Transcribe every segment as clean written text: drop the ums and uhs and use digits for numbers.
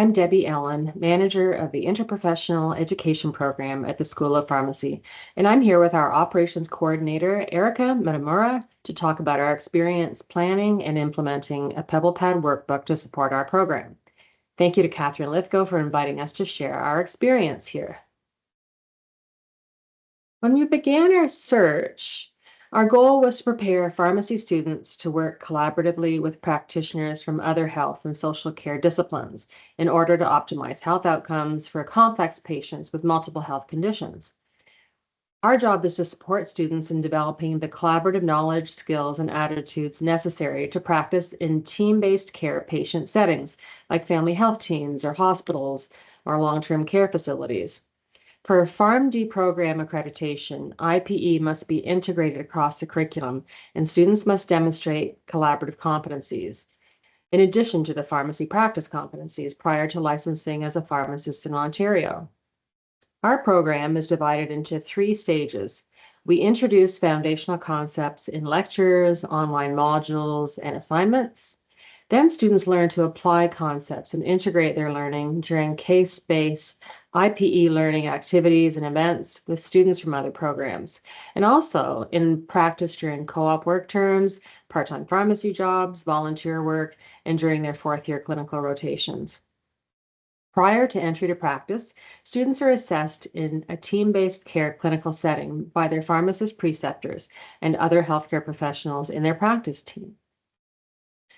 I'm Debbie Ellen, manager of the Interprofessional Education Program at the School of Pharmacy, and I'm here with our operations coordinator, Erika Mutimura, to talk about our experience planning and implementing a PebblePad workbook to support our program. Thank you to Catherine Lithgow for inviting us to share our experience here. When we began our search, our goal was to prepare pharmacy students to work collaboratively with practitioners from other health and social care disciplines in order to optimize health outcomes for complex patients with multiple health conditions. Our job is to support students in developing the collaborative knowledge, skills, and attitudes necessary to practice in team-based care patient settings like family health teams or hospitals or long-term care facilities. For PharmD program accreditation, IPE must be integrated across the curriculum, and students must demonstrate collaborative competencies, in addition to the pharmacy practice competencies prior to licensing as a pharmacist in Ontario. Our program is divided into 3 stages. We introduce foundational concepts in lectures, online modules, and assignments. Then students learn to apply concepts and integrate their learning during case-based IPE learning activities and events with students from other programs, and also in practice during co-op work terms, part-time pharmacy jobs, volunteer work, and during their 4th-year clinical rotations. Prior to entry to practice, students are assessed in a team-based care clinical setting by their pharmacist preceptors and other healthcare professionals in their practice team.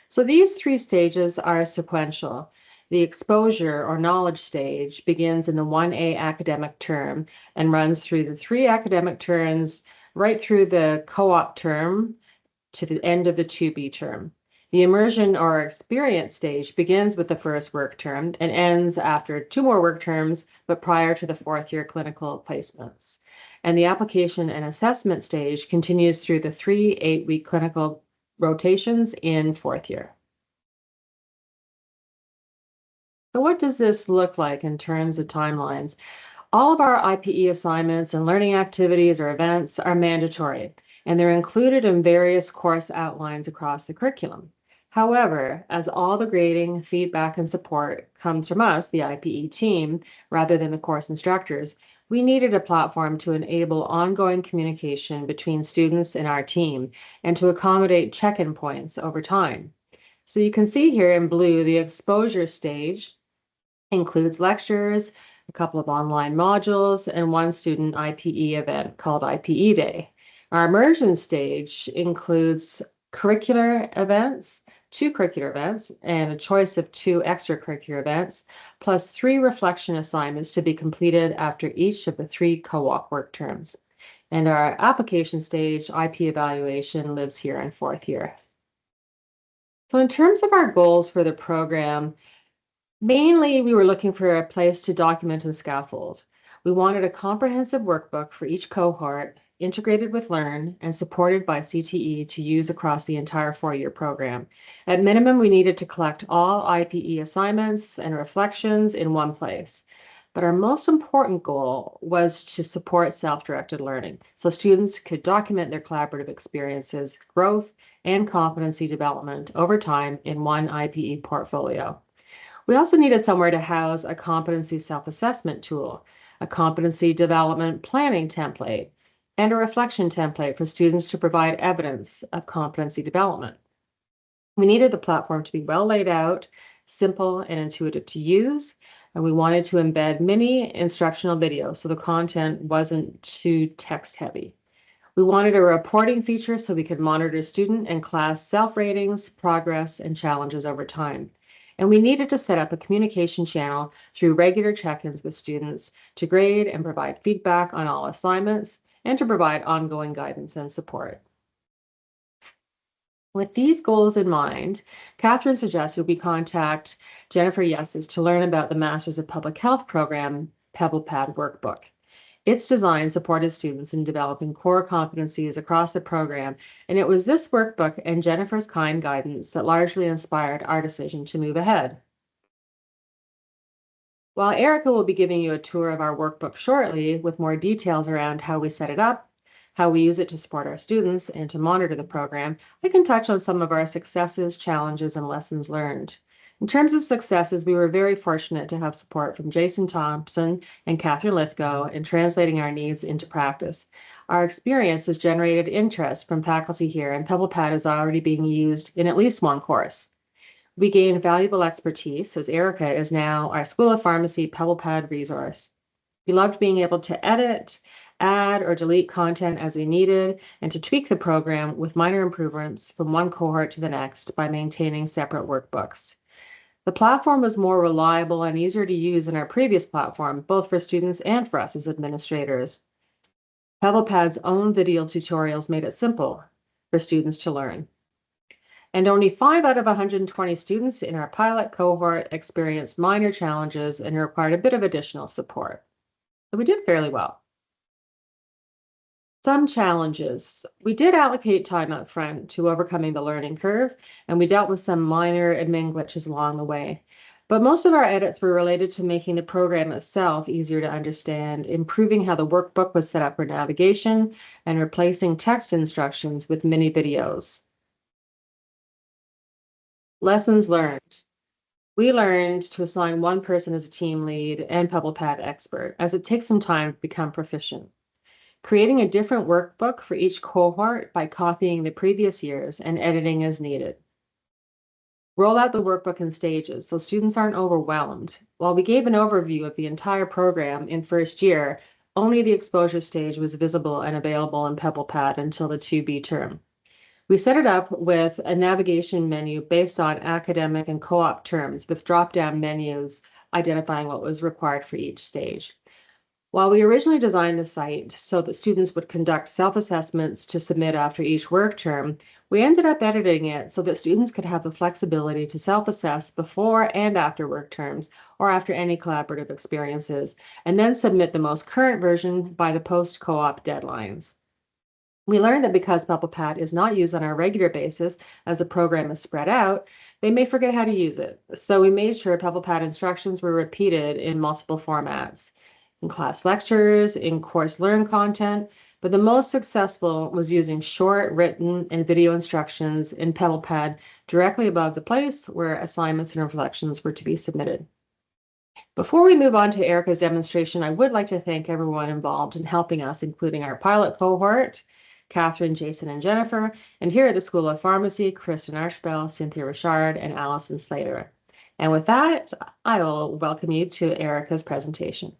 So these 3 stages are sequential. The exposure or knowledge stage begins in the 1A academic term and runs through the 3 academic terms right through the co-op term to the end of the 2B term. The immersion or experience stage begins with the first work term and ends after 2 more work terms, but prior to the 4th-year clinical placements. And the application and assessment stage continues through the 3 8-week clinical rotations in 4th year. So what does this look like in terms of timelines? All of our IPE assignments and learning activities or events are mandatory, and they're included in various course outlines across the curriculum. However, as all the grading, feedback, and support comes from us, the IPE team, rather than the course instructors, we needed a platform to enable ongoing communication between students and our team and to accommodate check-in points over time. So you can see here in blue, the exposure stage includes lectures, a couple of online modules, and 1 student IPE event called IPE Day. Our immersion stage includes curricular events, 2 curricular events, and a choice of 2 extracurricular events, plus 3 reflection assignments to be completed after each of the 3 co-op work terms. And our application stage, IP evaluation, lives here in 4th year. So in terms of our goals for the program, mainly we were looking for a place to document and scaffold. We wanted a comprehensive workbook for each cohort, integrated with Learn and supported by CTE to use across the entire 4-year program. At minimum, we needed to collect all IPE assignments and reflections in one place. But our most important goal was to support self-directed learning, so students could document their collaborative experiences, growth, and competency development over time in one IPE portfolio. We also needed somewhere to house a competency self-assessment tool, a competency development planning template, and a reflection template for students to provide evidence of competency development. We needed the platform to be well laid out, simple and intuitive to use, and we wanted to embed mini instructional videos so the content wasn't too text heavy. We wanted a reporting feature so we could monitor student and class self-ratings, progress, and challenges over time. And we needed to set up a communication channel through regular check-ins with students to grade and provide feedback on all assignments and to provide ongoing guidance and support. With these goals in mind, Catherine suggested we contact Jennifer Yesses to learn about the Masters of Public Health program, PebblePad workbook. Its design supported students in developing core competencies across the program, and it was this workbook and Jennifer's kind guidance that largely inspired our decision to move ahead. While Erika will be giving you a tour of our workbook shortly with more details around how we set it up, how we use it to support our students, and to monitor the program, I can touch on some of our successes, challenges, and lessons learned. In terms of successes, we were very fortunate to have support from Jason Thompson and Catherine Lithgow in translating our needs into practice. Our experience has generated interest from faculty here, and PebblePad is already being used in at least one course. We gained valuable expertise as Erika is now our School of Pharmacy PebblePad resource. We loved being able to edit, add, or delete content as we needed, and to tweak the program with minor improvements from one cohort to the next by maintaining separate workbooks. The platform was more reliable and easier to use than our previous platform, both for students and for us as administrators. PebblePad's own video tutorials made it simple for students to learn. And only 5 out of 120 students in our pilot cohort experienced minor challenges and required a bit of additional support. So we did fairly well. Some challenges. We did allocate time up front to overcoming the learning curve, and we dealt with some minor admin glitches along the way. But most of our edits were related to making the program itself easier to understand, improving how the workbook was set up for navigation, and replacing text instructions with mini videos. Lessons learned. We learned to assign one person as a team lead and PebblePad expert, as it takes some time to become proficient. Creating a different workbook for each cohort by copying the previous years and editing as needed. Roll out the workbook in stages so students aren't overwhelmed. While we gave an overview of the entire program in first year, only the exposure stage was visible and available in PebblePad until the 2B term. We set it up with a navigation menu based on academic and co-op terms with drop-down menus identifying what was required for each stage. While we originally designed the site so that students would conduct self-assessments to submit after each work term, we ended up editing it so that students could have the flexibility to self-assess before and after work terms or after any collaborative experiences, and then submit the most current version by the post-co-op deadlines. We learned that because PebblePad is not used on a regular basis as the program is spread out, they may forget how to use it. So we made sure PebblePad instructions were repeated in multiple formats. In class lectures, in course learn content, but the most successful was using short written and video instructions in PebblePad directly above the place where assignments and reflections were to be submitted. Before we move on to Erika's demonstration, I would like to thank everyone involved in helping us, including our pilot cohort, Catherine, Jason, and Jennifer, and here at the School of Pharmacy, Kristen Archbell, Cynthia Richard, and Allison Slater. And with that, I will welcome you to Erika's presentation.